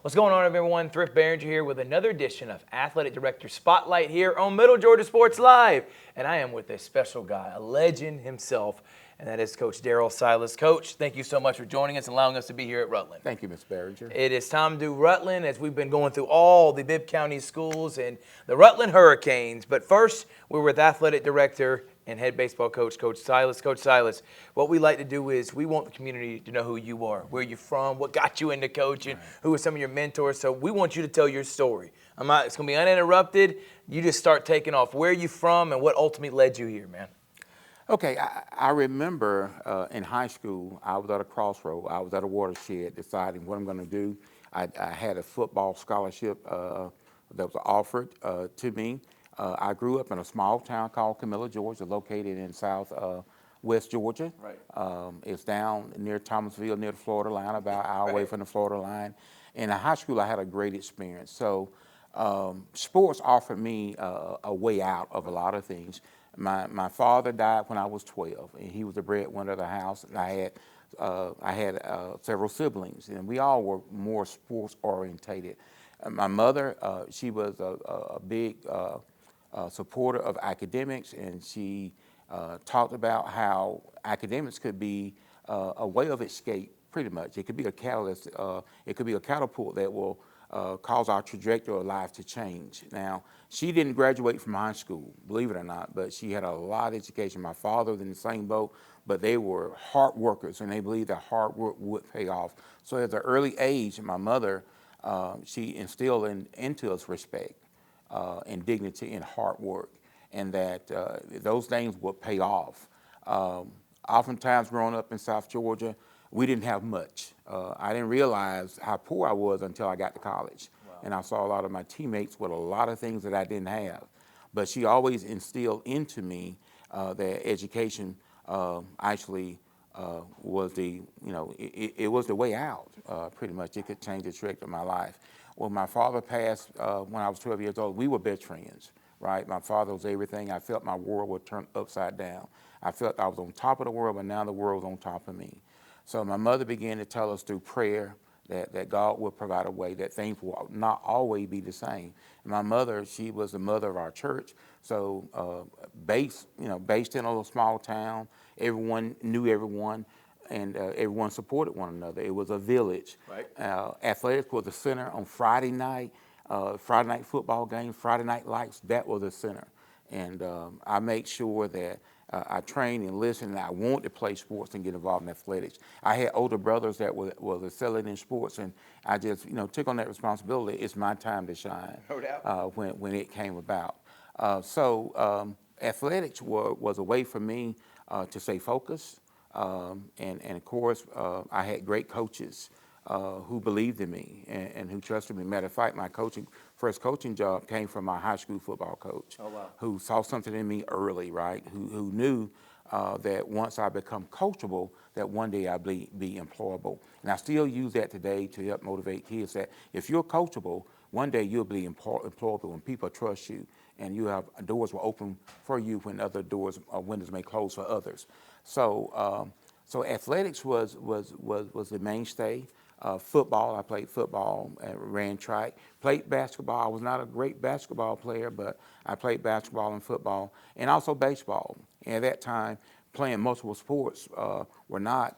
What's going on, everyone? Thrift Behringer here with another edition of Athletic Director Spotlight here on Middle Georgia Sports Live. And I am with a special guy, a legend himself, and that is Coach Darryl Silas. Coach, thank you so much for joining us and allowing us to be here at Rutland. Thank you, Ms. Behringer. It is time to do Rutland as we've been going through all the Bibb County schools and the Rutland Hurricanes. But first, we're with Athletic Director and head baseball coach, Coach Silas. Coach Silas, what we like to do is we want the community to know who you are, where you're from, what got you into coaching, who are some of your mentors. So we want you to tell your story. It's going to be uninterrupted. You just start taking off. Where are you from and what ultimately led you here, man? Okay, I remember in high school, I was at a crossroad. I was at a watershed deciding what I'm going to do. I had a football scholarship that was offered to me. I grew up in a small town called Camilla, Georgia, located in West Georgia. Right. It's down near Thomasville, near the Florida line, about an hour away from the Florida line. In high school, I had a great experience. So sports offered me a way out of a lot of things. My father died when I was 12, and he was the breadwinner of the house. And I had several siblings, and we all were more sports orientated. My mother, she was a big supporter of academics, and she talked about how academics could be a way of escape, pretty much. It could be a catalyst, it could be a catapult that will cause our trajectory of life to change. Now, she didn't graduate from high school, believe it or not, but she had a lot of education. My father was in the same boat, but they were hard workers, and they believed that hard work would pay off. So at the early age, my mother, she instilled into us respect and dignity and hard work, and that those things would pay off. Oftentimes growing up in South Georgia, we didn't have much. I didn't realize how poor I was until I got to college. Wow. And I saw a lot of my teammates with a lot of things that I didn't have. But she always instilled into me that education actually was it was the way out, pretty much. It could change the trajectory of my life. When my father passed when I was 12 years old, we were best friends, right? My father was everything. I felt my world would turn upside down. I felt I was on top of the world, but now the world was on top of me. So my mother began to tell us through prayer that God would provide a way, that things will not always be the same. And my mother, she was the mother of our church. So based in a little small town, everyone knew everyone, and everyone supported one another. It was a village. Right. Athletics was the center on Friday night football game, Friday night lights, that was the center. And I make sure that I trained and listened, and I wanted to play sports and get involved in athletics. I had older brothers that were excelling in sports, and I just took on that responsibility. It's my time to shine. No doubt. When it came about. So athletics was a way for me to stay focused, and of course I had great coaches who believed in me and who trusted me. Matter of fact, my first coaching job came from my high school football coach. Oh, wow. Who saw something in me early, right? Who knew that once I become coachable, that one day I'd be employable. And I still use that today to help motivate kids that if you're coachable, one day you'll be employable when people trust you, and you have doors will open for you when other doors or windows may close for others. So athletics was the mainstay. Football, I played football, ran track, played basketball. I was not a great basketball player, but I played basketball and football, and also baseball. And at that time, playing multiple sports were not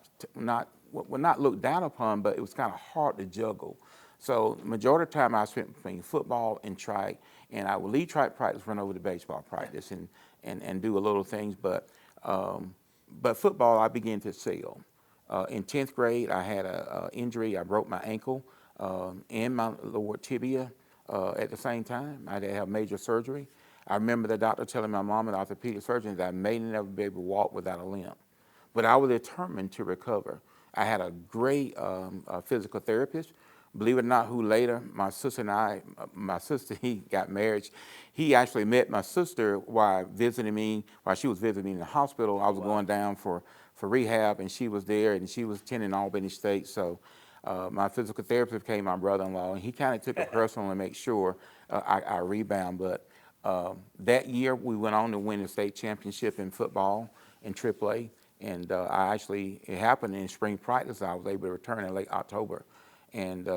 looked down upon, but it was kind of hard to juggle. So the majority of the time I spent playing football and track, and I would leave track practice, run over to baseball practice, and do a little things. But football, I began to excel. In 10th grade, I had an injury. I broke my ankle and my lower tibia at the same time. I had to have major surgery. I remember the doctor telling my mom and the orthopedic surgeon that I may never be able to walk without a limp. But I was determined to recover. I had a great physical therapist, believe it or not, who later, my sister, he got married. He actually met my sister while she was visiting me in the hospital. I was going down for rehab, and she was there, and she was attending Albany State. So my physical therapist became my brother-in-law, and he kind of took it personal to make sure I rebound. But that year, we went on to win the state championship in football in AAA, and it happened in spring practice. I was able to return in late October. And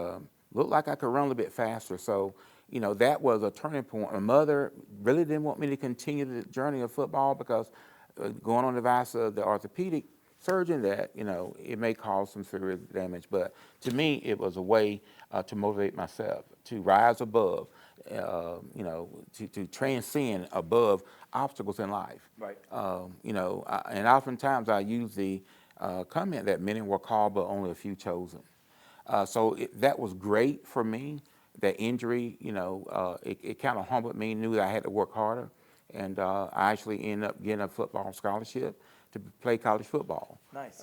looked like I could run a little bit faster. So, that was a turning point. My mother really didn't want me to continue the journey of football because going on the advice of the orthopedic surgeon that, it may cause some serious damage. But to me, it was a way to motivate myself, to rise above, to transcend above obstacles in life. Right. And oftentimes I use the comment that many were called, but only a few chosen. So that was great for me. That injury, it kind of humbled me, knew that I had to work harder. And I actually ended up getting a football scholarship to play college football. Nice.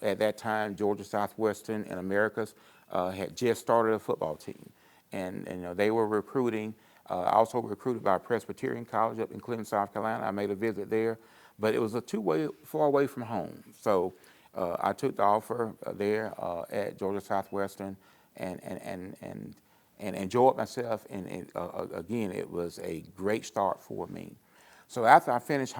At that time, Georgia Southwestern and Americas had just started a football team. And they were recruiting. I also recruited by Presbyterian College up in Clinton, South Carolina. I made a visit there. But it was far away from home. So I took the offer there at Georgia Southwestern and enjoyed myself. And again, it was a great start for me. So after I finished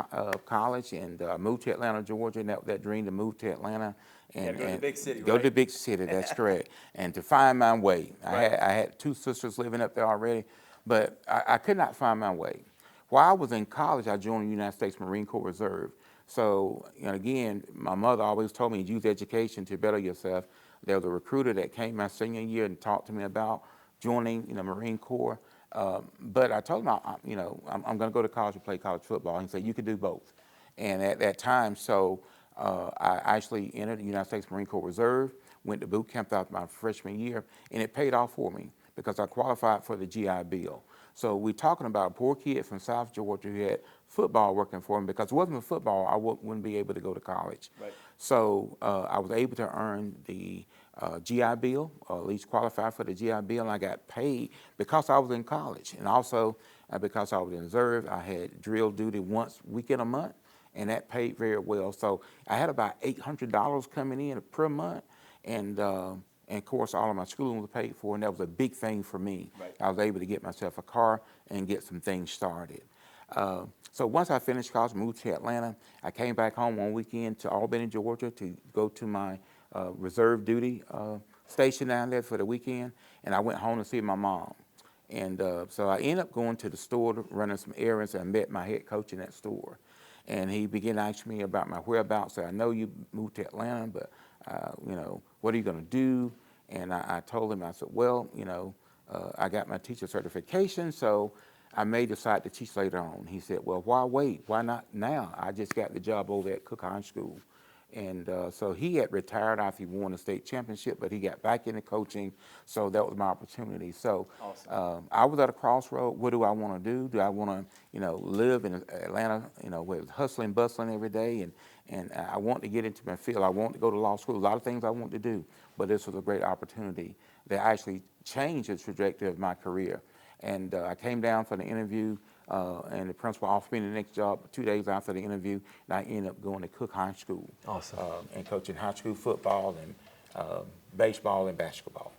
college and moved to Atlanta, Georgia, and that dream to move to Atlanta and go to the big city, go to the big city, that's correct, and to find my way. Right. I had two sisters living up there already, but I could not find my way. While I was in college, I joined the United States Marine Corps Reserve. So, again, my mother always told me, use education to better yourself. There was a recruiter that came my senior year and talked to me about joining, Marine Corps. But I told him, I'm going to go to college and play college football. He said, you could do both. And at that time, I actually entered the United States Marine Corps Reserve, went to boot camp after my freshman year, and it paid off for me because I qualified for the GI Bill. So we're talking about a poor kid from South Georgia who had football working for him. Because if it wasn't for football, I wouldn't be able to go to college. Right. So I was able to earn the GI Bill, or at least qualify for the GI Bill, and I got paid because I was in college. And also because I was in reserve, I had drill duty once a week in a month, and that paid very well. So I had about $800 coming in per month, and of course, all of my schooling was paid for, and that was a big thing for me. Right. I was able to get myself a car and get some things started. So once I finished college, moved to Atlanta, I came back home one weekend to Albany, Georgia to go to my reserve duty station down there for the weekend, and I went home to see my mom. And so I ended up going to the store, running some errands, and I met my head coach in that store. And he began to ask me about my whereabouts. So I know you moved to Atlanta, but what are you going to do? And I told him, I said, well, I got my teacher certification, so I may decide to teach later on. He said, well, why wait? Why not now? I just got the job over at Cook High School. And so he had retired after he won the state championship, but he got back into coaching, so that was my opportunity. So Awesome. I was at a crossroad. What do I want to do? Do I want to, live in Atlanta, where it's hustling, bustling every day, and I want to get into my field. I want to go to law school. A lot of things I want to do, but this was a great opportunity that actually changed the trajectory of my career. And I came down for the interview, and the principal offered me the next job 2 days after the interview, and I ended up going to Cook High School. Awesome. And coaching high school football and baseball and basketball.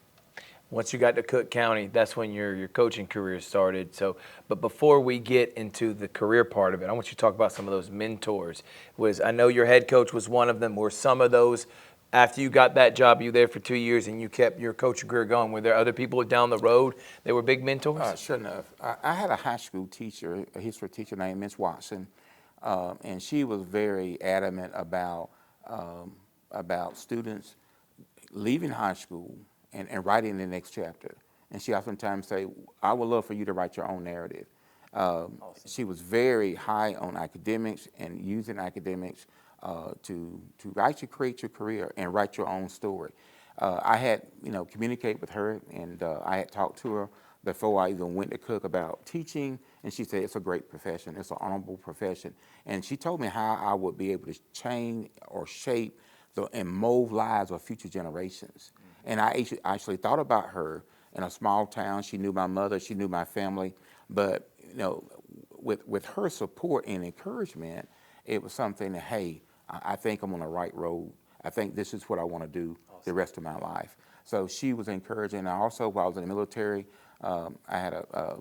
Once you got to Cook County, that's when your coaching career started. So, but before we get into the career part of it, I want you to talk about some of those mentors. I know your head coach was one of them. Were some of those, after you got that job, you were there for 2 years and you kept your coaching career going, were there other people down the road that were big mentors? Sure enough. I had a high school teacher, a history teacher named Miss Watson, and she was very adamant about students leaving high school and writing the next chapter. And she oftentimes say, I would love for you to write your own narrative. Awesome. She was very high on academics and using academics to actually create your career and write your own story. I had, communicate with her, and I had talked to her before I even went to Cook about teaching, and she said it's a great profession, it's an honorable profession. And she told me how I would be able to change or shape and mold lives of future generations. And I actually thought about her in a small town. She knew my mother, she knew my family, but with her support and encouragement, it was something that, hey, I think I'm on the right road. I think this is what I want to do the rest of my life. So she was encouraging. I also, while I was in the military, I had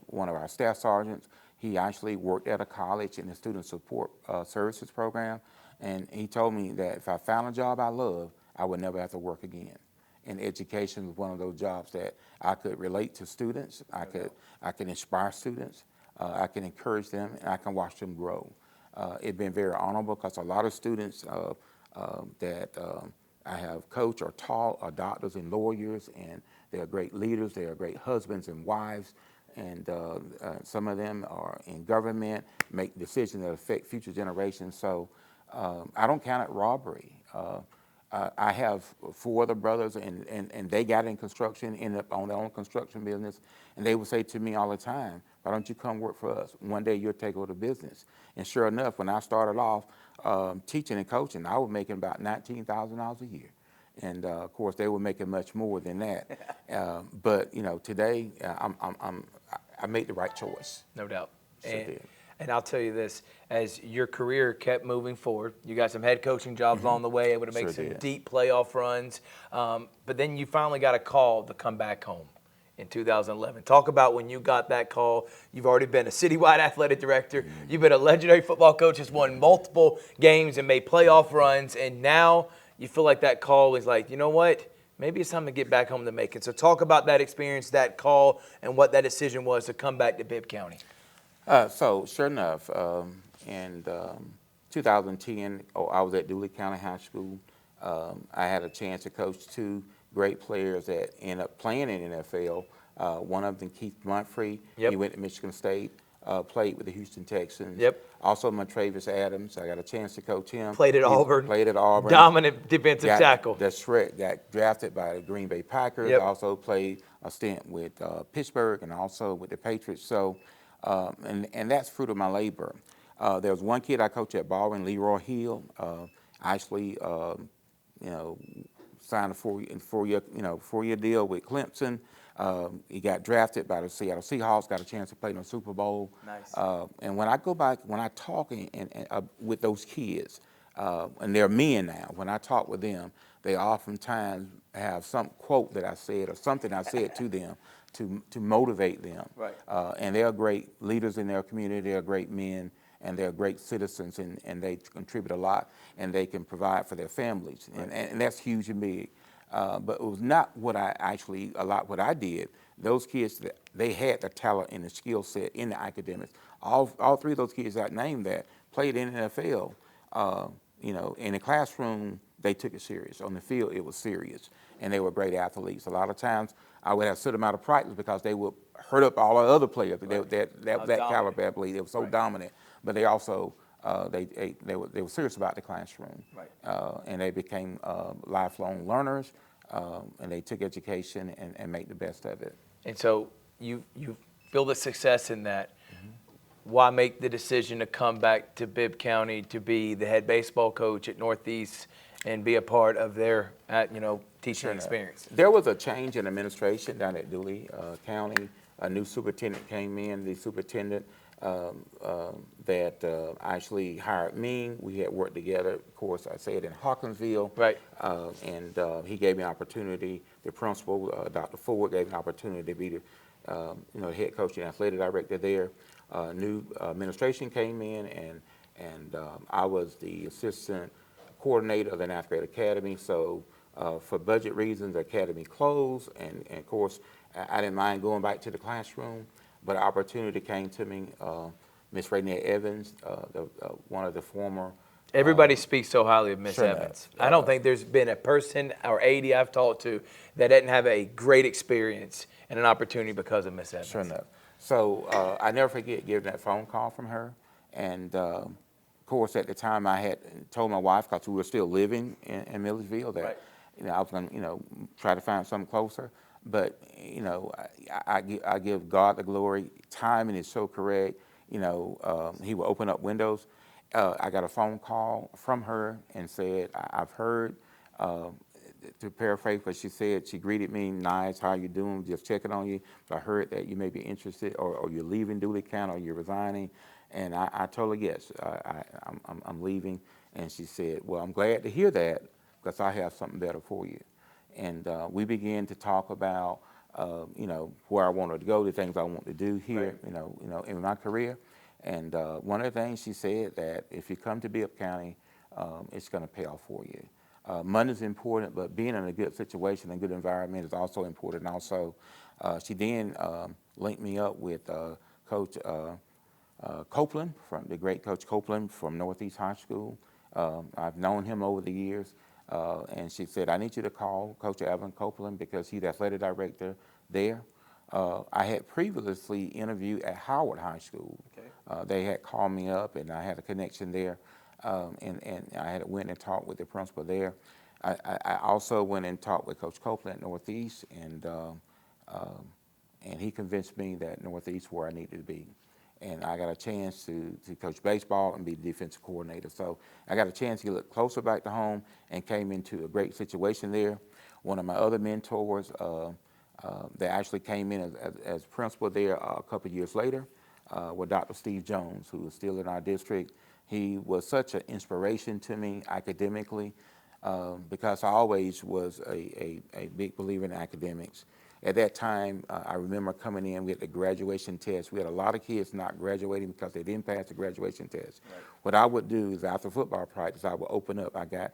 one of our staff sergeants. He actually worked at a college in the student support services program, and he told me that if I found a job I loved, I would never have to work again. and education was one of those jobs that I could relate to students. I could inspire students. I can encourage them, and I can watch them grow. It's been very honorable because a lot of students that I have coached or taught are doctors and lawyers, and they are great leaders. They are great husbands and wives, and some of them are in government, make decisions that affect future generations. So I don't count it robbery. I have 4 other brothers, and they got in construction, ended up on their own construction business, and they would say to me all the time, why don't you come work for us? One day you'll take over the business. And sure enough, when I started off teaching and coaching, I was making about $19,000 a year. And of course, they were making much more than that. But you know, today I made the right choice. No doubt. Sure did. And I'll tell you this, as your career kept moving forward, you got some head coaching jobs along the way, able to make Sure some did. deep playoff runs. But then you finally got a call to come back home in 2011. Talk about when you got that call. You've already been a citywide athletic director. You've been a legendary football coach, has won multiple games and made playoff runs. And now you feel like that call is like, you know what? Maybe it's time to get back home to Macon. So talk about that experience, that call, and what that decision was to come back to Bibb County. So sure enough, in 2010, I was at Dooley County High School. I had a chance to coach 2 great players that ended up playing in the NFL. One of them, Keith Mumphrey, Yep. he went to Michigan State, played with the Houston Texans. Yep. Also, Montravius Adams, I got a chance to coach him. Played at Auburn. Played at Auburn. Dominant defensive tackle. That's right. Got drafted by the Green Bay Packers. Yep. Also played a stint with Pittsburgh and also with the Patriots. So, and that's fruit of my labor. There was one kid I coached at Baldwin, Leroy Hill. Actually, signed a four-year deal with Clemson. He got drafted by the Seattle Seahawks. Got a chance to play in the Super Bowl. Nice. And when I go back, when I talk with those kids, and they're men now, when I talk with them, they oftentimes have some quote that I said or something I said to them to motivate them. Right. And they are great leaders in their community. They are great men, and they're great citizens, and they contribute a lot, and they can provide for their families, right. and that's huge and big. But it was not what what I did. Those kids, they had the talent and the skill set in the academics. All 3 of those kids I named that played in the NFL. In the classroom, they took it serious. On the field, it was serious, and they were great athletes. A lot of times, I would have to sit them out of practice because they would hurt up all the other players. Right. That caliber athlete, they were so right. dominant. But they also they were serious about the classroom, right. And they became lifelong learners, and they took education and made the best of it. And so you feel the success in that. Mm-hmm. Why make the decision to come back to Bibb County to be the head baseball coach at Northeast and be a part of their teaching experience? There was a change in administration down at Dooley County. A new superintendent came in. The superintendent that actually hired me. We had worked together, of course, I said in Hawkinsville. Right. And he gave me an opportunity. The principal, Dr. Ford, gave me an opportunity to be the head coach and athletic director there. New administration came in, and I was the assistant coordinator of the ninth grade academy. So for budget reasons, the academy closed, and of course, I didn't mind going back to the classroom. But an opportunity came to me. Miss Raynette Evans, one of the former. Everybody speaks so highly of Miss Evans. I don't think there's been a person or 80 I've talked to that didn't have a great experience and an opportunity because of Miss Evans. Sure enough. So I never forget getting that phone call from her. And of course, at the time, I had told my wife, because we were still living in Millersville, that right. I was going to try to find something closer. But I give God the glory. Timing is so correct. He will open up windows. I got a phone call from her and said, I've heard, to paraphrase what she said, she greeted me nice, how you doing, just checking on you. But I heard that you may be interested, or you're leaving Dooley County, or you're resigning. And I told her, yes, I'm leaving. And she said, well, I'm glad to hear that, because I have something better for you. And we began to talk about, where I wanted to go, the things I want to do here, right. In my career. And one of the things she said, that if you come to Bibb County, it's going to pay off for you. money's important, but being in a good situation and good environment is also important. Also, she then linked me up with Coach Copeland, from the great Coach Copeland from Northeast High School. I've known him over the years, and she said, I need you to call Coach Evan Copeland because he's the athletic director there. I had previously interviewed at Howard High School. Okay. They had called me up, and I had a connection there, and I had went and talked with the principal there. I also went and talked with Coach Copeland at Northeast, and he convinced me that Northeast where I needed to be. And I got a chance to coach baseball and be the defensive coordinator. So I got a chance to get a little closer back to home and came into a great situation there. One of my other mentors, they actually came in as principal there a couple of years later, with Dr. Steve Jones, who is still in our district. He was such an inspiration to me academically, because I always was a big believer in academics. At that time, I remember coming in, we had the graduation test. We had a lot of kids not graduating because they didn't pass the graduation test. Right. What I would do is after football practice, I would open up. I got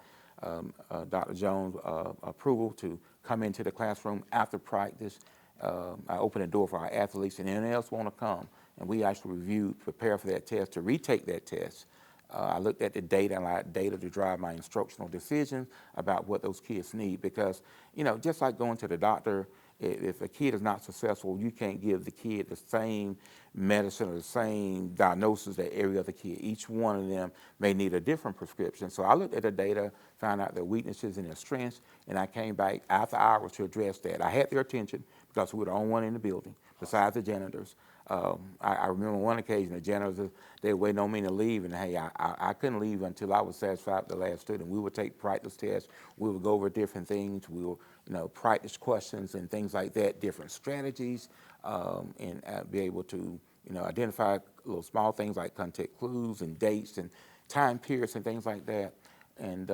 Dr. Jones' approval to come into the classroom after practice. I opened the door for our athletes and anyone else want to come. And we actually reviewed, prepare for that test, to retake that test. I looked at the data and allowed data to drive my instructional decisions about what those kids need. Because, you know, just like going to the doctor, if a kid is not successful, you can't give the kid the same medicine or the same diagnosis that every other kid. Each one of them may need a different prescription. So I looked at the data, found out their weaknesses and their strengths, and I came back after hours to address that. I had their attention because we were the only one in the building besides the janitors. I remember one occasion, the janitors, they were waiting on me to leave, and hey, I couldn't leave until I was satisfied with the last student. We would take practice tests, we would go over different things, we would, you know, practice questions and things like that, different strategies, and be able to, you know, identify little small things like contact clues and dates and time periods and things like that. And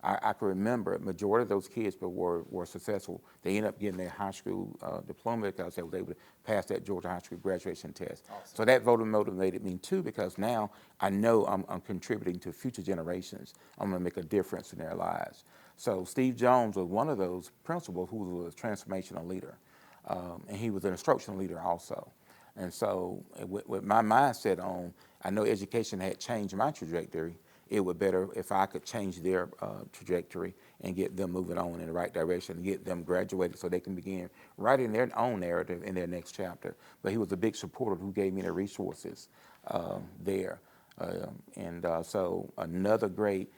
I can remember a majority of those kids were successful. They ended up getting their high school diploma because they were able to pass that Georgia High School graduation test. Awesome. So that vote motivated me too, because now I know I'm contributing to future generations. I'm going to make a difference in their lives. So Steve Jones was one of those principals who was a transformational leader, and he was an instructional leader also. And so with my mindset on, I know education had changed my trajectory. It would better if I could change their trajectory and get them moving on in the right direction, and get them graduated so they can begin writing their own narrative in their next chapter. But he was a big supporter who gave me the resources there. So another great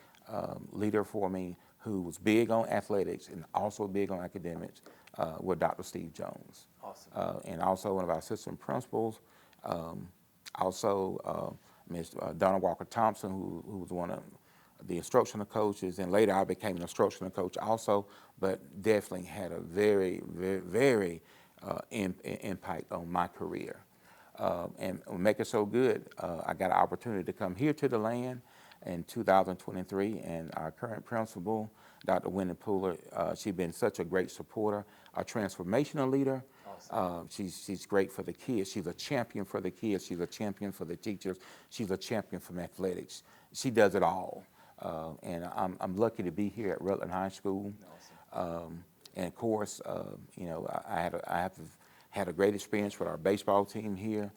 leader for me who was big on athletics and also big on academics was Dr. Steve Jones. Awesome. And also one of our assistant principals, Ms. Donna Walker Thompson, who was one of the instructional coaches, and later I became an instructional coach also, but definitely had a very, very, very impact on my career. And make it so good, I got an opportunity to come here to the land in 2023, and our current principal, Dr. Wendy Pooler, she's been such a great supporter, a transformational leader. Awesome. She's great for the kids. She's a champion for the kids. She's a champion for the teachers. She's a champion from athletics. She does it all. And I'm lucky to be here at Rutland High School. Awesome. And of course, you know, I have had a great experience with our baseball team here.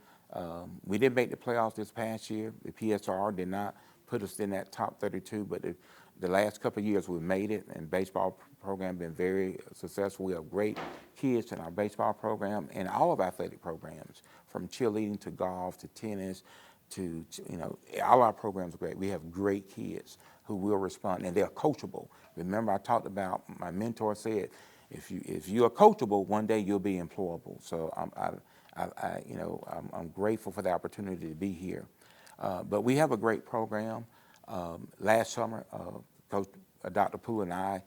We didn't make the playoffs this past year. The PSR did not put us in that top 32, but the last couple of years we've made it, and baseball program been very successful. We have great kids in our baseball program and all of our athletic programs, from cheerleading to golf to tennis to, you know, all our programs are great. We have great kids who will respond, and they're coachable. Remember, I talked about, my mentor said, if you are coachable, one day you'll be employable. So I'm grateful for the opportunity to be here. But we have a great program. Last summer, Coach Dr. Pooh and I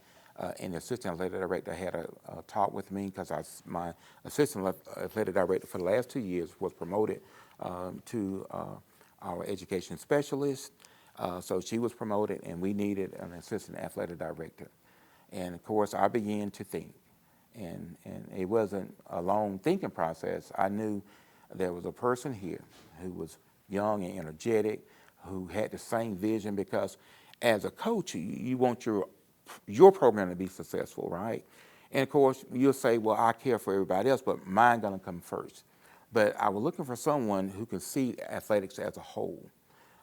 and the assistant athletic director had a talk with me, because my assistant athletic director for the last 2 years was promoted to our education specialist. So she was promoted, and we needed an assistant athletic director. And of course, I began to think, and it wasn't a long thinking process. I knew there was a person here who was young and energetic, who had the same vision, because as a coach, you want your your program to be successful, right? And of course, you'll say, well, I care for everybody else, but mine gonna come first. But I was looking for someone who could see athletics as a whole,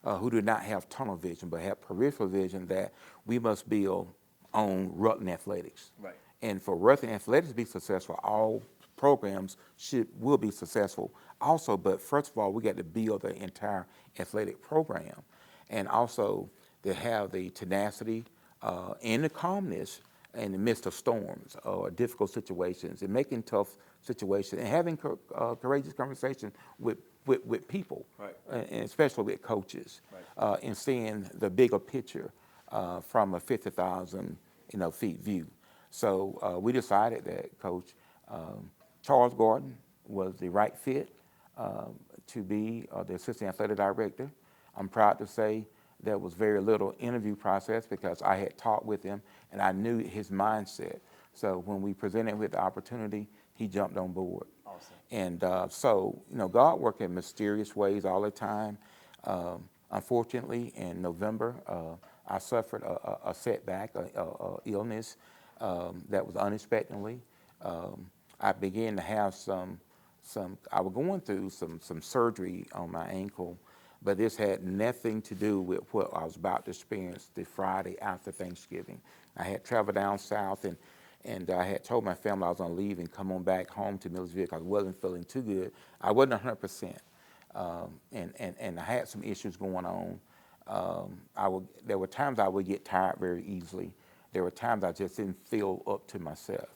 who did not have tunnel vision, but have peripheral vision that we must build on Rutland athletics. Right. And for Rutland athletics to be successful, all programs will be successful also. But first of all, we got to build the entire athletic program, and also to have the tenacity and the calmness in the midst of storms or difficult situations, and making tough situations, and having courageous conversation with people, Right. And especially with coaches, Right. and seeing the bigger picture from a 50,000 feet view. So we decided that Coach Charles Gordon was the right fit to be the assistant athletic director. I'm proud to say there was very little interview process because I had talked with him and I knew his mindset. So when we presented with the opportunity, he jumped on board. Awesome. And so, God worked in mysterious ways all the time. Unfortunately, in November, I suffered a setback, a illness that was unexpectedly. I began to have I was going through some surgery on my ankle, but this had nothing to do with what I was about to experience the Friday after Thanksgiving. I had traveled down south and I had told my family I was going to leave and come on back home to Millersville because I wasn't feeling too good. I wasn't 100%. And I had some issues going on. There were times I would get tired very easily. There were times I just didn't feel up to myself.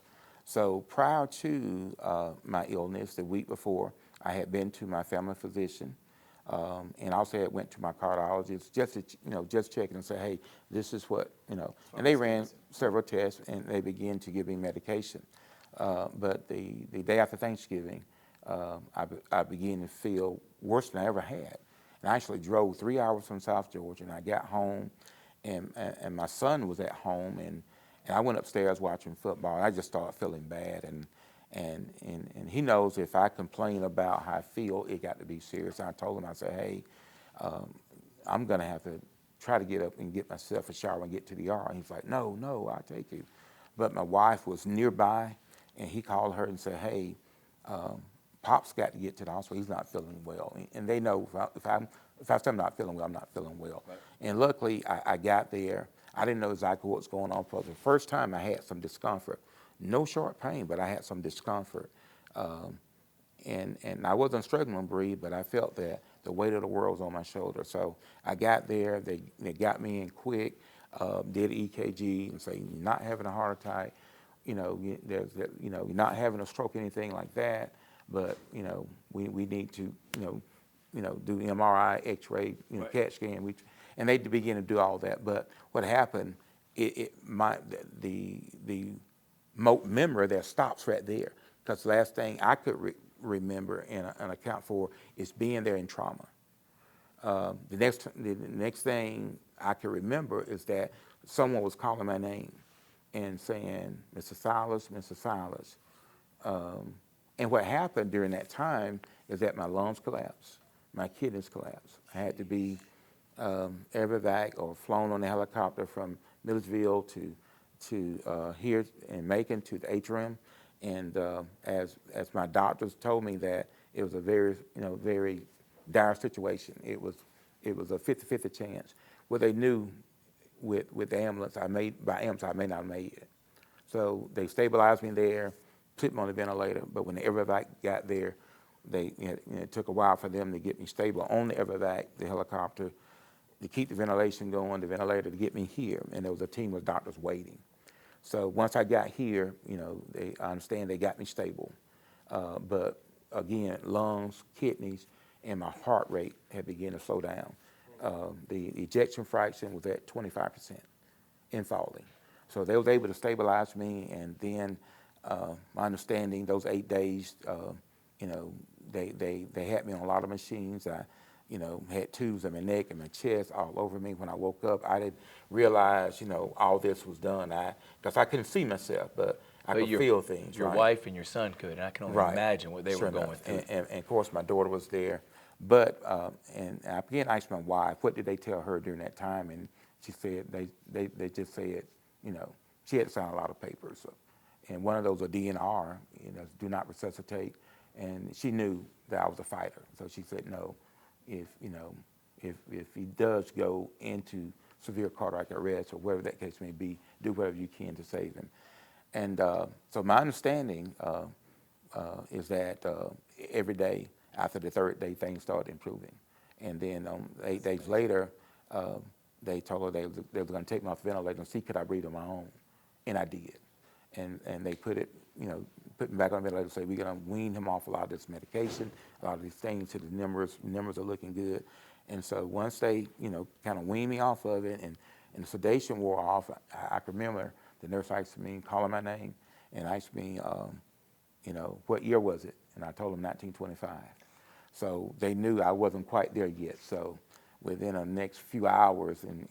So prior to my illness, the week before, I had been to my family physician, and also had went to my cardiologist just checking and say, hey, this is what. And they ran several tests and they began to give me medication. But the day after Thanksgiving, I began to feel worse than I ever had. And I actually drove 3 hours from South Georgia, and I got home, and my son was at home, and I went upstairs watching football, and I just started feeling bad. And he knows if I complain about how I feel, it got to be serious. And I told him, I said, hey, I'm going to have to try to get up and get myself a shower and get to the ER. And he's like, no, I'll take you. But my wife was nearby, and he called her and said, hey, Pop's got to get to the hospital. He's not feeling well. And they know if I say I'm not feeling well, I'm not feeling well. Right. And luckily, I got there. I didn't know exactly what was going on. For the first time, I had some discomfort. No short pain, but I had some discomfort. And I wasn't struggling to breathe, but I felt that the weight of the world was on my shoulder. So I got there. They got me in quick, did EKG, and say, you're not having a heart attack. You're not having a stroke, anything like that. But we need to do MRI, X-ray, right. CAT scan. And they began to do all that. But what happened? The memory there stops right there, because the last thing I could remember and account for is being there in trauma. The next thing I can remember is that someone was calling my name and saying, Mr. Silas, Mr. Silas. And what happened during that time is that my lungs collapsed, my kidneys collapsed. I had to be evac or flown on a helicopter from Millersville to here in Macon to the atrium. And as my doctors told me that it was a very dire situation. It was a 50-50 chance. Well, they knew with the ambulance I may not have made it. So they stabilized me there, put me on the ventilator. But when the evac got there, it took a while for them to get me stable on the evac, the helicopter, to keep the ventilation going, the ventilator to get me here. And there was a team of doctors waiting. So once I got here, I understand they got me stable. But again, lungs, kidneys, and my heart rate had begun to slow down. The ejection fraction was at 25% in falling. So they was able to stabilize me, and then my understanding, those 8 days, they had me on a lot of machines. I had tubes in my neck and my chest all over me. When I woke up, I didn't realize, all this was done. Because I couldn't see myself, but I could feel things. Your wife and your son could, and I can only imagine what they were going through. And of course, my daughter was there. But, and I began to ask my wife, what did they tell her during that time? And she said, they just said, she had to sign a lot of papers. And one of those, a DNR, do not resuscitate. And she knew that I was a fighter. So she said, no, if he does go into severe cardiac arrest or whatever that case may be, do whatever you can to save him. And so my understanding is that every day after the third day, things started improving. And then 8 days later, they told her they were going to take me off the ventilator and see could I breathe on my own. And I did. And they put me back on the ventilator and say, we're going to wean him off a lot of this medication, a lot of these things, so the numbers are looking good. And so once they, kind of weaned me off of it and the sedation wore off, I can remember the nurse asked me, calling my name, and asked me, what year was it? And I told them 1925. So they knew I wasn't quite there yet. So within the next few hours and,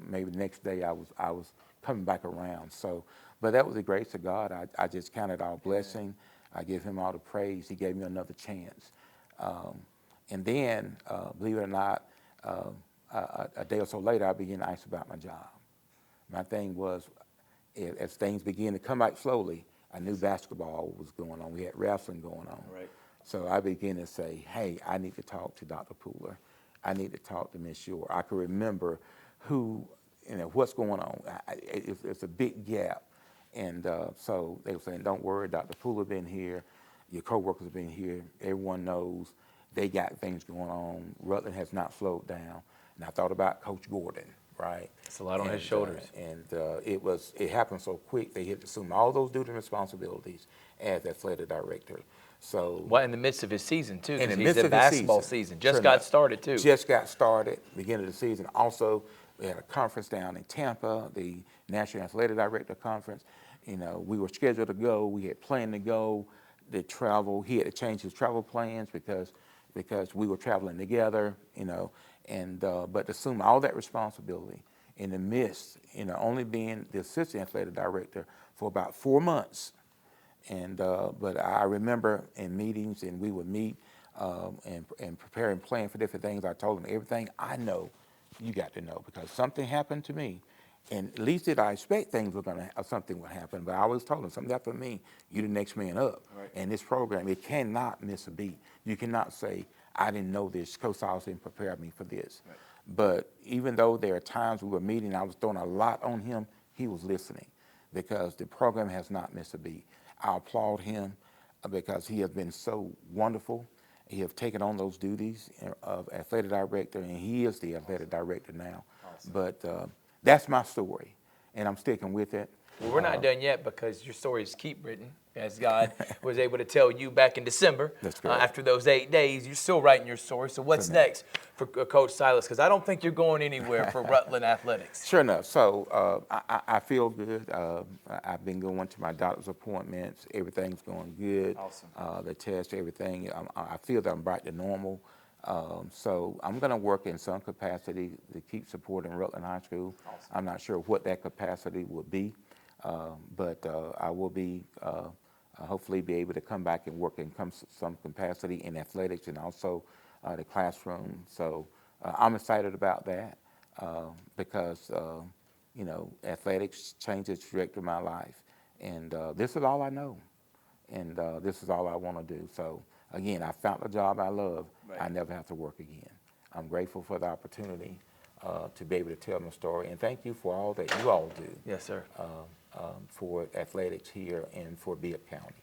maybe the next day I was coming back around. So, but that was the grace of God. I just counted it all blessing. I give him all the praise. He gave me another chance. And then, believe it or not, a day or so later, I began to ask about my job. My thing was, as things began to come back slowly, I knew basketball was going on. We had wrestling going on. Right. So I began to say, hey, I need to talk to Dr. Pooler. I need to talk to Ms. Shore. I could remember who, what's going on. It's a big gap. And so they were saying, don't worry, Dr. Pooler been here. Your coworkers have been here. Everyone knows they got things going on. Rutland has not slowed down. And I thought about Coach Gordon, right? It's a lot on his shoulders. It happened so quick, they had to assume all those duties and responsibilities as athletic director. So, well, in the midst of his season, too, in the because midst he's of a his basketball season. Just got started, too. Just got started, beginning of the season. Also, we had a conference down in Tampa, the National Athletic Director Conference. We were scheduled to go. We had planned to go, to travel. He had to change his travel plans because we were traveling together, but to assume all that responsibility in the midst, only being the assistant athletic director for about 4 months. But I remember in meetings, and we would meet and prepare and plan for different things. I told him everything I know, you got to know, because something happened to me. And at least did I expect something would happen, but I always told him, something happened to me, you're the next man up. Right. And this program, it cannot miss a beat. You cannot say, I didn't know this, Coach Silas didn't prepare me for this. Right. But even though there are times we were meeting, I was throwing a lot on him, he was listening, because the program has not missed a beat. I applaud him because he has been so wonderful. He has taken on those duties of athletic director, and he is the athletic director now. Awesome. But that's my story, and I'm sticking with it. Well, we're not done yet, because your stories keep written, as God was able to tell you back in December. That's correct. After those 8 days, you're still writing your story. So what's next for Coach Silas? Because I don't think you're going anywhere for Rutland Athletics. Sure enough. So I feel good. I've been going to my doctor's appointments. Everything's going good. Awesome. The test, everything. I feel that I'm back to normal. So I'm going to work in some capacity to keep supporting Rutland High School. Awesome. I'm not sure what that capacity would be, but I will be hopefully be able to come back and work in some capacity in athletics and also the classroom. So I'm excited about that because athletics changed the trajectory of my life, and this is all I know, and this is all I want to do. So again, I found a job I love. Right. I never have to work again. I'm grateful for the opportunity to be able to tell my story, and thank you for all that you all do. Yes, sir. For athletics here and for Bibb County.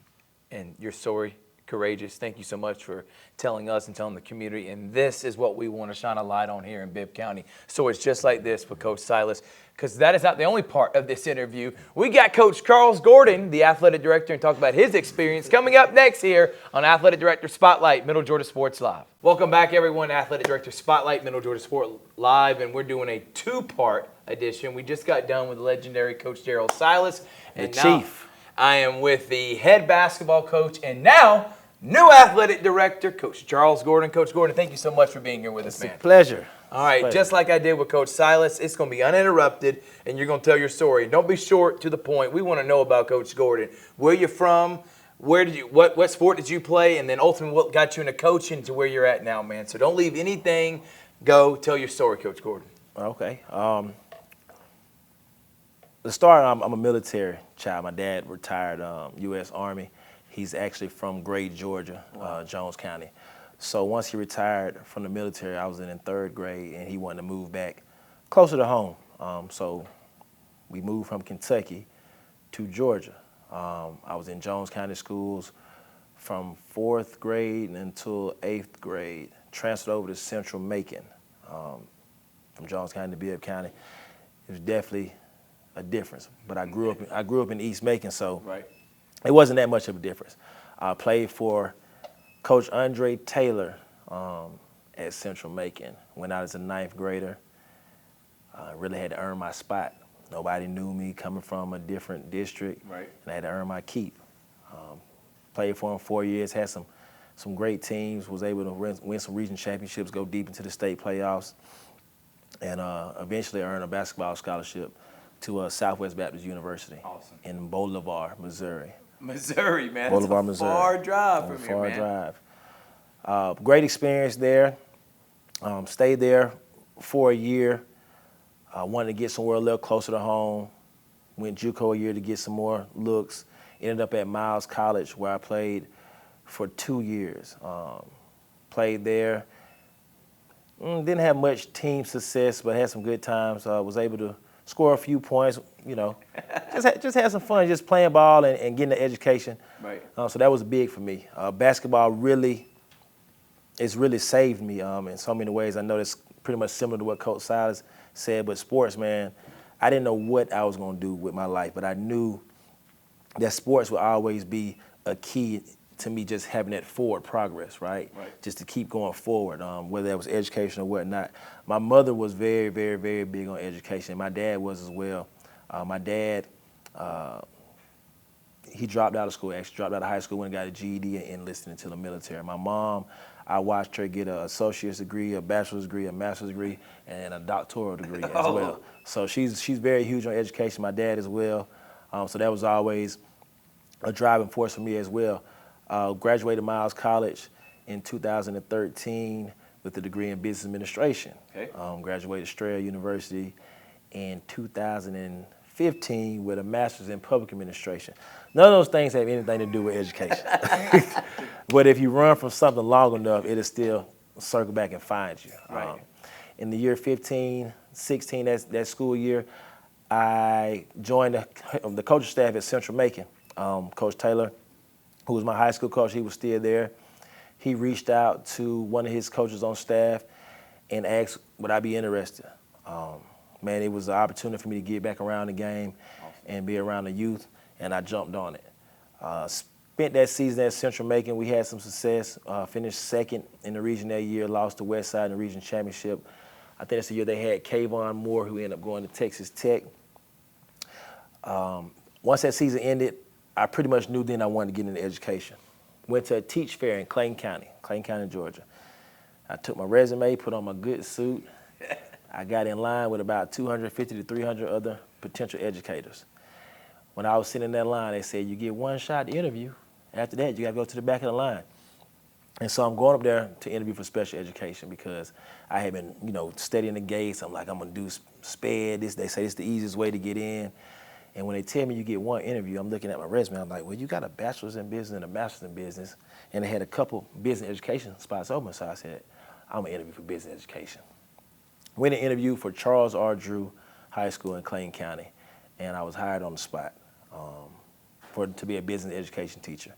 And your story, courageous. Thank you so much for telling us and telling the community. And this is what we want to shine a light on here in Bibb County. So it's just like this with Coach Silas, because that is not the only part of this interview. We got Coach Charles Gordon, the athletic director, and talk about his experience coming up next here on Athletic Director Spotlight, Middle Georgia Sports Live. Welcome back, everyone, to Athletic Director Spotlight, Middle Georgia Sports Live, and we're doing a two-part edition. We just got done with legendary Coach Darryl Silas. And the Chief. I am with the head basketball coach and now new athletic director, Coach Charles Gordon. Coach Gordon, thank you so much for being here with us, man. It's a pleasure. All right, just like I did with Coach Silas, it's going to be uninterrupted, and you're going to tell your story. Don't be short, to the point. We want to know about Coach Gordon. Where you're from, what sport did you play, and then ultimately what got you into coaching to where you're at now, man. So don't leave anything. Go tell your story, Coach Gordon. Okay. The start, I'm a military child. My dad retired U.S. Army. He's actually from Gray, Georgia, Jones County. So once he retired from the military, I was in 3rd grade, and he wanted to move back closer to home. So we moved from Kentucky to Georgia. I was in Jones County schools from 4th grade until 8th grade. Transferred over to Central Macon from Jones County to Bibb County. It was definitely a difference. But I grew up in East Macon, so it wasn't that much of a difference. I played for Coach Andre Taylor at Central Macon when I was a 9th grader. I really had to earn my spot. Nobody knew me coming from a different district, and I had to earn my keep. Played for him 4 years, had some great teams, was able to win some region championships, go deep into the state playoffs, and eventually earn a basketball scholarship to Southwest Baptist University in Bolivar, Missouri. Missouri, man. Bolivar, That's a Missouri. far drive from here, man. Far drive. Great experience there. Stayed there for a year. Wanted to get somewhere a little closer to home. Went JUCO a year to get some more looks. Ended up at Miles College where I played for 2 years. Played there. Didn't have much team success, but had some good times. Was able to score a few points, you know. just had some fun just playing ball and getting an education. So that was big for me. Basketball really saved me in so many ways. I know that's pretty much similar to what Coach Silas said, but sports, man, I didn't know what I was going to do with my life, but I knew that sports would always be a key to me just having that forward progress, right? Just to keep going forward, whether that was education or whatnot. My mother was very, very, very big on education. My dad was as well. My dad, he dropped out of school, actually dropped out of high school, went and got a GED and enlisted into the military. My mom, I watched her get an associate's degree, a bachelor's degree, a master's degree, and a doctoral degree as well. So she's very huge on education. My dad as well. So that was always a driving force for me as well. Graduated Miles College in 2013 with a degree in business administration. Graduated Strayer University in 2015 with a master's in public administration. None of those things have anything to do with education. But if you run from something long enough, it'll still circle back and find you. In the year 15, 16, that school year, I joined the coaching staff at Central Macon. Coach Taylor, who was my high school coach, he was still there. He reached out to one of his coaches on staff and asked, would I be interested? Man, it was an opportunity for me to get back around the game and be around the youth, and I jumped on it. Spent that season at Central Macon. We had some success, finished second in the region that year, lost to Westside in the region championship. I think that's the year they had Kayvon Moore, who ended up going to Texas Tech. Once that season ended, I pretty much knew then I wanted to get into education. Went to a teach fair in Clayton County, Georgia. I took my resume, put on my good suit. I got in line with about 250 to 300 other potential educators. When I was sitting in that line, they said, you get one shot to interview. After that, you got to go to the back of the line. And so I'm going up there to interview for special education because I had been, studying the gates. I'm like, I'm going to do SPED. They say it's the easiest way to get in. And when they tell me you get one interview, I'm looking at my resume. I'm like, well, you got a bachelor's in business and a master's in business. And they had a couple business education spots open. So I said, I'm going to interview for business education. Went and interviewed for Charles R. Drew High School in Clayton County. And I was hired on the spot to be a business education teacher.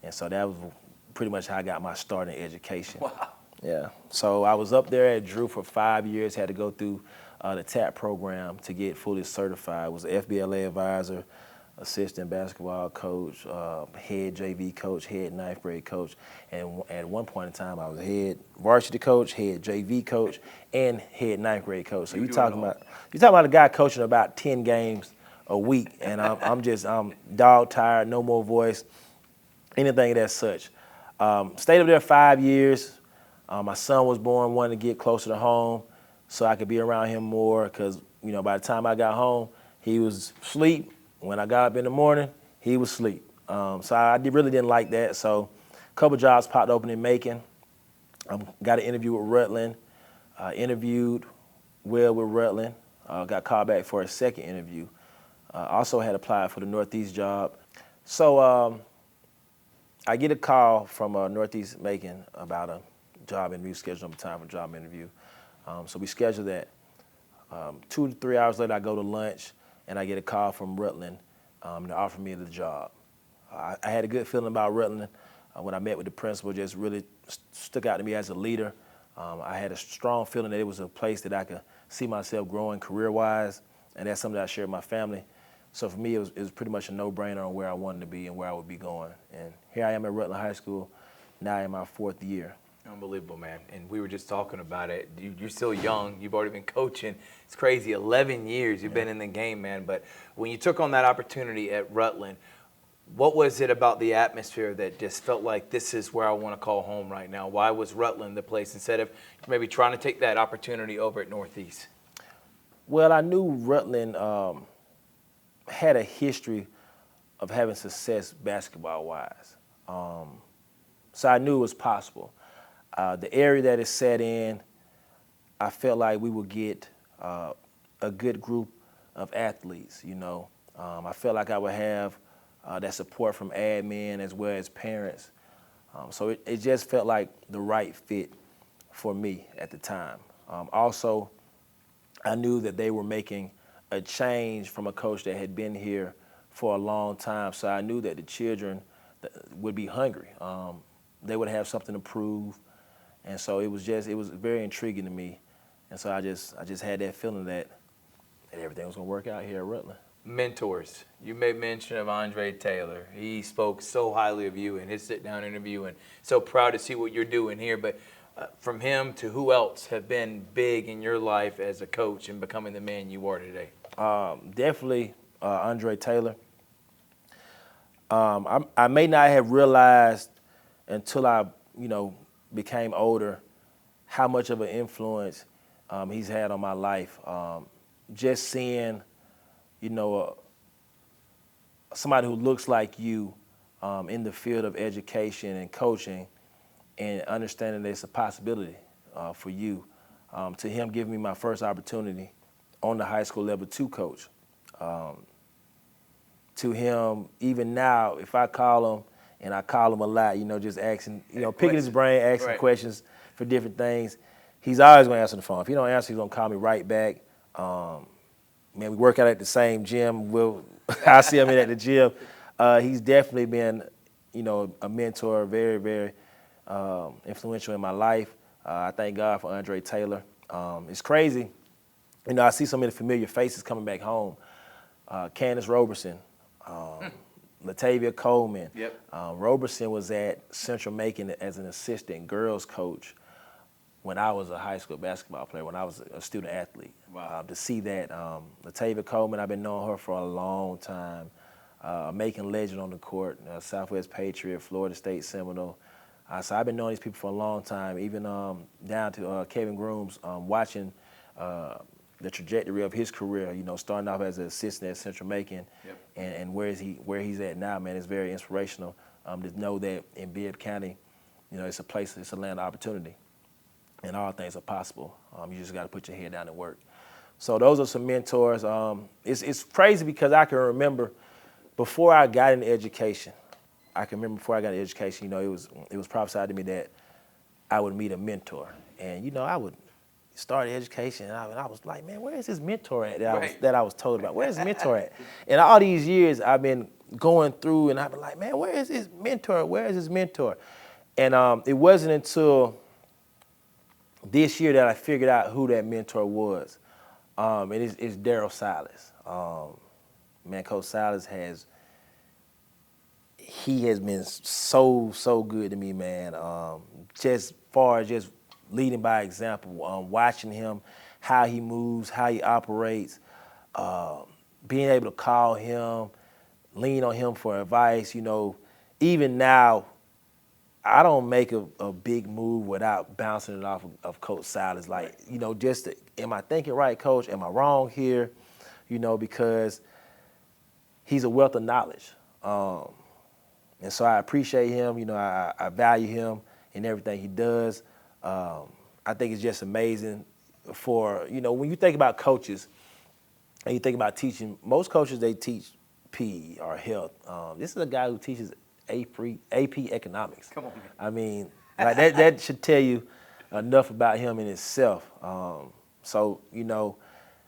And so that was pretty much how I got my start in education. Wow. Yeah. So I was up there at Drew for 5 years, had to go through the TAP program to get fully certified. Was an FBLA advisor, assistant basketball coach, head JV coach, head 9th grade coach, and at one point in time I was head varsity coach, head JV coach, and head 9th grade coach. So you're talking about a guy coaching about 10 games a week, and I'm dog tired, no more voice, anything of that such. Stayed up there 5 years. My son was born, wanted to get closer to home so I could be around him more because, by the time I got home, he was asleep. When I got up in the morning, he was asleep. So I really didn't like that. So a couple jobs popped open in Macon. Got an interview with Rutland. Interviewed well with Rutland. Got called back for a second interview. Also had applied for the Northeast job. So I get a call from Northeast Macon about a job interview, scheduled on time for a job interview. So we scheduled that. 2 to 3 hours later, I go to lunch, and I get a call from Rutland to offer me the job. I had a good feeling about Rutland when I met with the principal. Just really stuck out to me as a leader. I had a strong feeling that it was a place that I could see myself growing career-wise, and that's something that I shared with my family. So for me, it was pretty much a no-brainer on where I wanted to be and where I would be going. And here I am at Rutland High School, now in my 4th year. Unbelievable, man. And we were just talking about it. You're still young. You've already been coaching. It's crazy. 11 years you've been in the game, man. But when you took on that opportunity at Rutland, what was it about the atmosphere that just felt like this is where I want to call home right now? Why was Rutland the place instead of maybe trying to take that opportunity over at Northeast? Well, I knew Rutland had a history of having success basketball-wise. So I knew it was possible. The area that it's set in, I felt like we would get a good group of athletes, you know. I felt like I would have that support from admin as well as parents. So it just felt like the right fit for me at the time. Also, I knew that they were making a change from a coach that had been here for a long time. So I knew that the children would be hungry. They would have something to prove. And so it was very intriguing to me. And so I just had that feeling that everything was going to work out here at Rutland. Mentors. You made mention of Andre Taylor. He spoke so highly of you in his sit-down interview, and so proud to see what you're doing here. But from him to who else have been big in your life as a coach and becoming the man you are today? Definitely Andre Taylor. I may not have realized until I, became older how much of an influence he's had on my life. Just seeing, somebody who looks like you in the field of education and coaching, and understanding that it's a possibility for you. To him giving me my first opportunity on the high school level to coach. To him, even now, if I call him, and I call him a lot, just asking, picking his brain, asking questions for different things, he's always going to answer the phone. If he don't answer, he's going to call me right back. We work out at the same gym. I see him at the gym. He's definitely been, a mentor, very, very influential in my life. I thank God for Andre Taylor. It's crazy. I see so many familiar faces coming back home. Candace Roberson, Latavia Coleman. Yep. Roberson was at Central Macon as an assistant girls coach when I was a high school basketball player, when I was a student athlete. Wow. To see that, Latavia Coleman, I've been knowing her for a long time. A Macon legend on the court, Southwest Patriot, Florida State Seminole. So I've been knowing these people for a long time, even down to Kevin Grooms, watching the trajectory of his career, starting off as an assistant at Central Macon, yep. and where he's at now, man, it's very inspirational to know that in Bibb County, it's a place, it's a land of opportunity, and all things are possible. You just got to put your head down and work. So those are some mentors. It's crazy because I can remember before I got into education, it was prophesied to me that I would meet a mentor, and I would start education, and I was like, man, where is this mentor at that I was told about? Where is this mentor at? And all these years I've been going through, and I've been like, man, where is this mentor? Where is this mentor? And it wasn't until this year that I figured out who that mentor was. And it's Darryl Silas. Man, Coach Silas has been so good to me, man. Just far as just leading by example, watching him, how he moves, how he operates, being able to call him, lean on him for advice. Even now, I don't make a big move without bouncing it off of Coach Silas. Like, am I thinking right, Coach? Am I wrong here? Because he's a wealth of knowledge. And so I appreciate him. I value him in everything he does. I think it's just amazing when you think about coaches, and you think about teaching, most coaches, they teach PE or health. This is a guy who teaches AP economics. Come on, man. I mean, like that should tell you enough about him in itself. So, you know,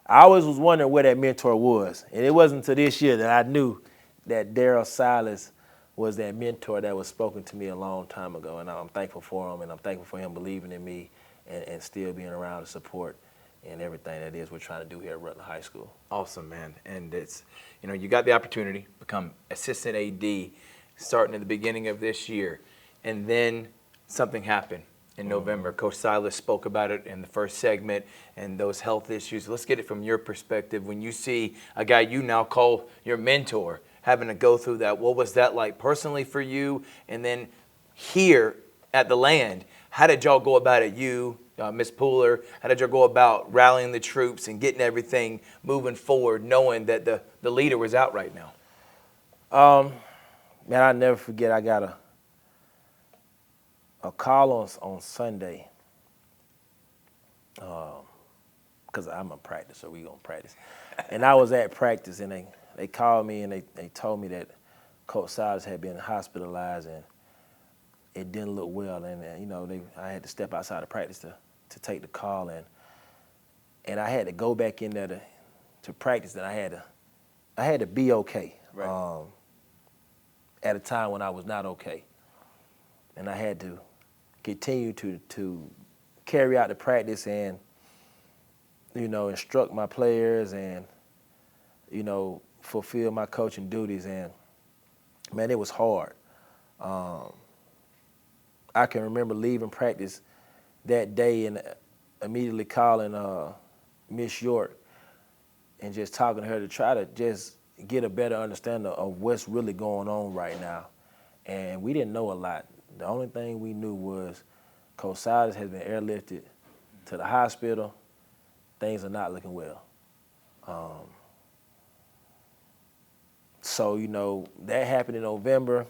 I always was wondering where that mentor was. And it wasn't until this year that I knew that Darryl Silas was that mentor that was spoken to me a long time ago. And I'm thankful for him, and I'm thankful for him believing in me and still being around to support and everything that is we're trying to do here at Rutland High School. Awesome, man. And it's, you know, you got the opportunity to become assistant AD starting at the beginning of this year. And then something happened in November. Coach Silas spoke about it in the first segment and those health issues. Let's get it from your perspective. When you see a guy you now call your mentor having to go through that, what was that like personally for you? And then here at the land, how did y'all go about it? You, Ms. Pooler, how did y'all go about rallying the troops and getting everything moving forward, knowing that the leader was out right now? Man, I'll never forget, I got a call on Sunday, because I'm a practicer, we gonna practice. And I was at practice, and they called me, and they told me that Coach Silas had been hospitalized, and it didn't look well. And you know, I had to step outside of practice to take the call, and I had to go back in there to practice, and I had to be okay. Right. At a time when I was not okay. And I had to continue to carry out the practice and, you know, instruct my players and, you know, fulfill my coaching duties. And, man, it was hard. I can remember leaving practice that day and immediately calling Miss York and just talking to her to try to just get a better understanding of what's really going on right now. And we didn't know a lot. The only thing we knew was Coach Silas has been airlifted to the hospital. Things are not looking well. So, you know, that happened in November.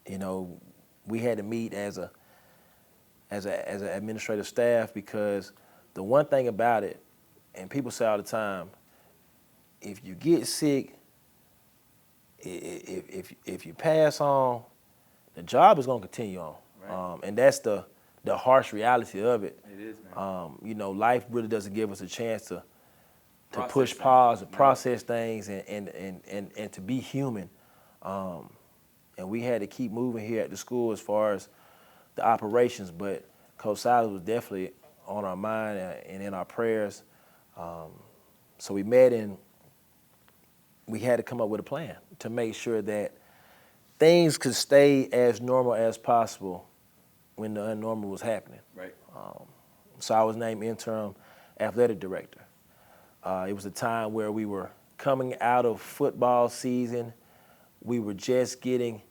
You know, we had to meet as an administrative staff, because the one thing about it, and people say all the time, if you get sick, if you pass on, the job is going to continue on. Right. And that's the harsh reality of it. It is, man. You know, life really doesn't give us a chance to Process push things. pause and Right. process things and to be human. And we had to keep moving here at the school as far as the operations, but Coach Silas was definitely on our mind and in our prayers. So we met, and we had to come up with a plan to make sure that things could stay as normal as possible when the unnormal was happening. Right. So I was named interim athletic director. It was a time where we were coming out of football season. We were just getting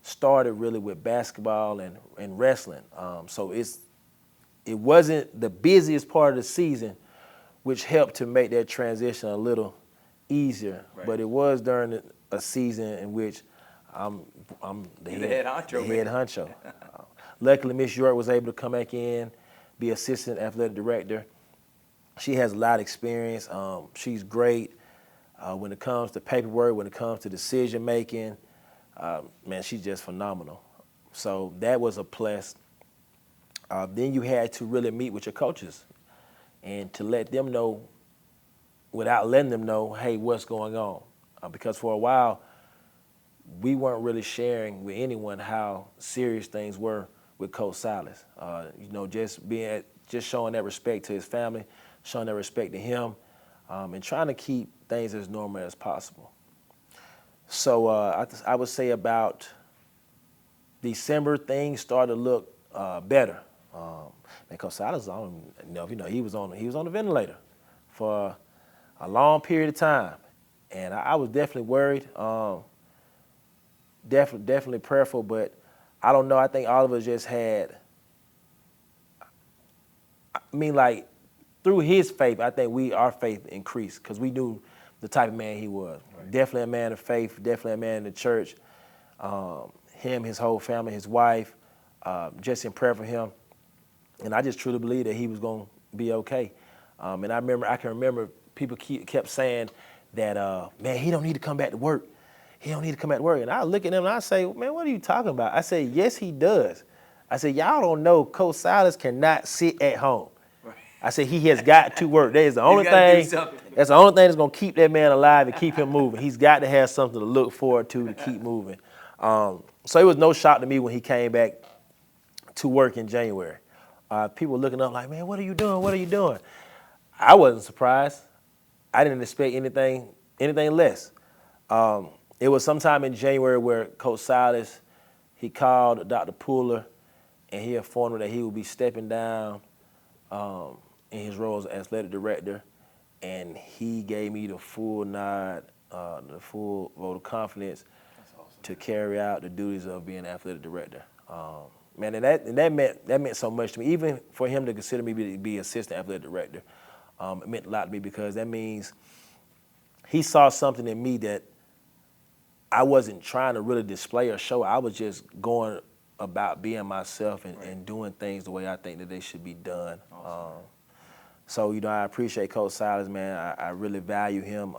started really with basketball and wrestling. So it wasn't the busiest part of the season, which helped to make that transition a little easier. Right. But it was during a season in which I'm the You're the head honcho. Luckily, Miss York was able to come back in, be assistant athletic director. She has a lot of experience. She's great when it comes to paperwork, when it comes to decision making. Man, she's just phenomenal. So that was a plus. Then you had to really meet with your coaches and to let them know, without letting them know, hey, what's going on? Because for a while, we weren't really sharing with anyone how serious things were with Coach Silas. You know, just showing that respect to his family, showing that respect to him, and trying to keep things as normal as possible. So I would say about December, things started to look better. Coach Silas, I don't know if you know, he was on the ventilator for a long period of time, and I was definitely worried. Definitely prayerful, but I don't know. I think all of us just had. I mean, like, through his faith, I think our faith increased because we knew the type of man he was. Right. Definitely a man of faith. Definitely a man in the church. Him, his whole family, his wife, just in prayer for him, and I just truly believe that he was going to be okay. And I can remember people kept saying that, man, he don't need to come back to work. He don't need to come back to work. And I look at him and I say, man, what are you talking about? I say, yes, he does. I said, y'all don't know Coach Silas cannot sit at home. Right. I said, he has got to work. That is the only thing. That's the only thing that's gonna keep that man alive and keep him moving. He's got to have something to look forward to keep moving. So it was no shock to me when he came back to work in January. People were looking up like, man, what are you doing? What are you doing? I wasn't surprised. I didn't expect anything less. It was sometime in January where Coach Silas, he called Dr. Pooler, and he informed me that he would be stepping down in his role as athletic director, and he gave me the full nod, the full vote of confidence to carry out the duties of being athletic director. Man, and that meant so much to me. Even for him to consider me to be assistant athletic director, it meant a lot to me because that means he saw something in me that I wasn't trying to really display or show. I was just going about being myself and doing things the way I think that they should be done. Awesome. So, I appreciate Coach Silas, man. I really value him.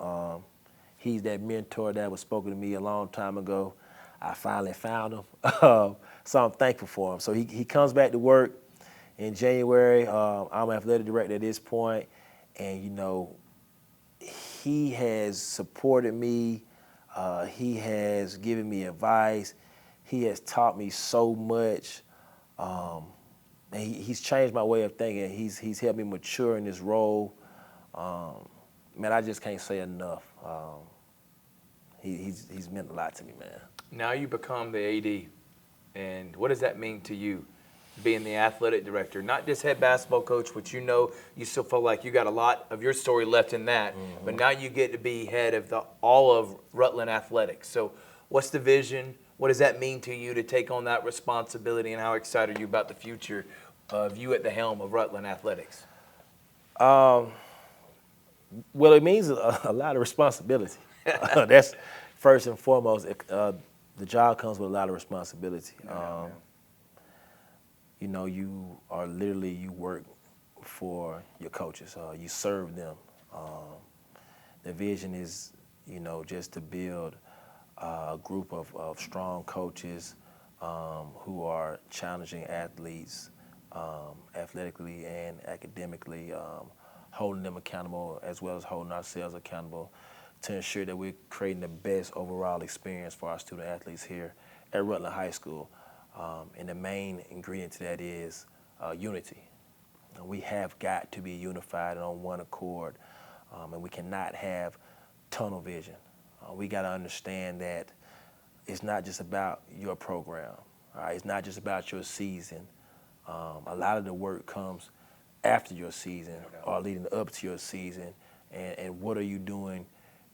He's that mentor that was spoken to me a long time ago. I finally found him. So I'm thankful for him. So he comes back to work in January. I'm athletic director at this point. And, he has supported me. He has given me advice. He has taught me so much. And he's changed my way of thinking. He's helped me mature in this role. Man, I just can't say enough. He's meant a lot to me, man. Now you become the AD, and what does that mean to you, being the athletic director? Not just head basketball coach, which you still feel like you got a lot of your story left in that, but now you get to be head of all of Rutland Athletics. So what's the vision? What does that mean to you to take on that responsibility, and how excited are you about the future of you at the helm of Rutland Athletics? Well, it means a lot of responsibility. That's first and foremost. The job comes with a lot of responsibility. You work for your coaches. You serve them. The vision is, just to build a group of strong coaches who are challenging athletes athletically and academically, holding them accountable as well as holding ourselves accountable to ensure that we're creating the best overall experience for our student athletes here at Rutland High School. And the main ingredient to that is unity. We have got to be unified and on one accord, and we cannot have tunnel vision. We got to understand that it's not just about your program. All right? It's not just about your season. A lot of the work comes after your season or leading up to your season, and what are you doing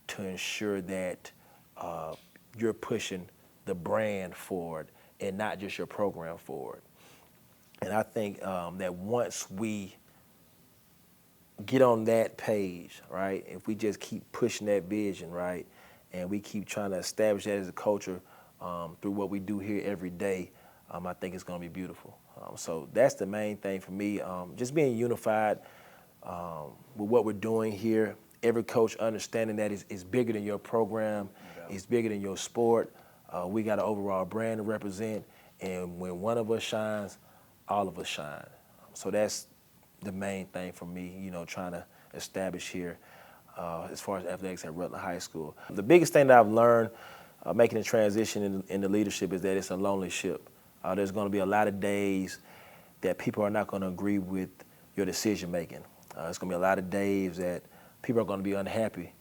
to ensure that you're pushing the brand forward and not just your program forward. And I think that once we get on that page, right, if we just keep pushing that vision, right, and we keep trying to establish that as a culture through what we do here every day, I think it's going to be beautiful. So that's the main thing for me, just being unified with what we're doing here. Every coach understanding that it's bigger than your program, it's bigger than your sport. We got an overall brand to represent, and when one of us shines, all of us shine. So that's the main thing for me, trying to establish here as far as athletics at Rutland High School. The biggest thing that I've learned making the transition in the leadership is that it's a lonely ship. There's going to be a lot of days that people are not going to agree with your decision making. It's going to be a lot of days that people are going to be unhappy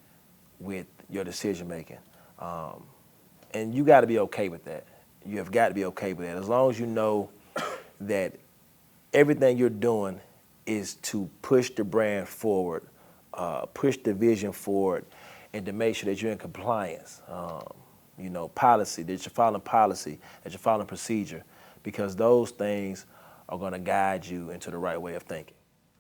with your decision making. And you got to be okay with that. You have got to be okay with that. As long as you know that everything you're doing is to push the brand forward, push the vision forward, and to make sure that you're in compliance. Policy, that you're following policy, that you're following procedure, because those things are going to guide you into the right way of thinking.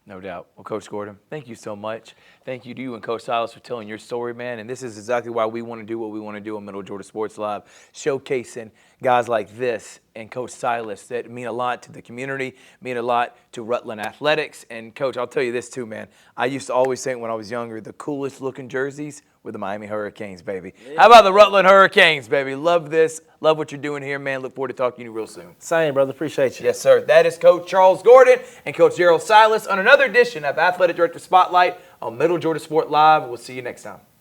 No doubt. Well, Coach Gordon, thank you so much. Thank you to you and Coach Silas for telling your story, man. And this is exactly why we want to do what we want to do on Middle Georgia Sports Live, showcasing guys like this and Coach Silas that mean a lot to the community, mean a lot to Rutland athletics. And, Coach, I'll tell you this too, man. I used to always think when I was younger, the coolest looking jerseys were the Miami Hurricanes, baby. Yeah. How about the Rutland Hurricanes, baby? Love this. Love what you're doing here, man. Look forward to talking to you real soon. Same, brother. Appreciate you. Yes, sir. That is Coach Charles Gordon and Coach Darryl Silas on another edition of Athletic Director Spotlight on Middle Georgia Sport Live. We'll see you next time.